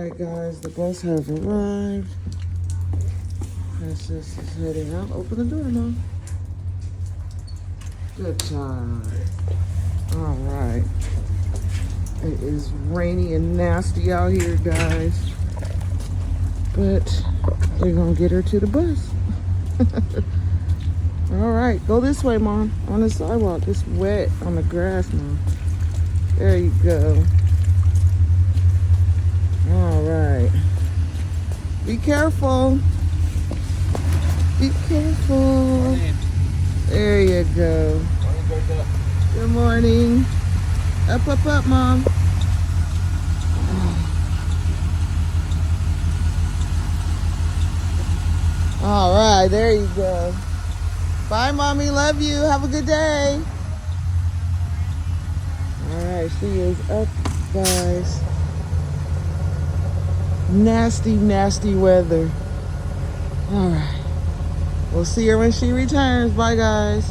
Alright guys, the bus has arrived. Princess is heading out. Open the door, Mom. Good job. Alright. It is rainy and nasty out here, guys. But we're gonna get her to the bus. Alright, go this way, Mom. On the sidewalk. It's wet on the grass, Mom. There you go. Alright. Be careful. Be careful. There you go. Good morning. Up, up, up, Mom. Alright, there you go. Bye, Mommy. Love you. Have a good day. Alright, she is up, guys. Nasty, nasty weather. Alright. We'll see her when she returns. Bye, guys.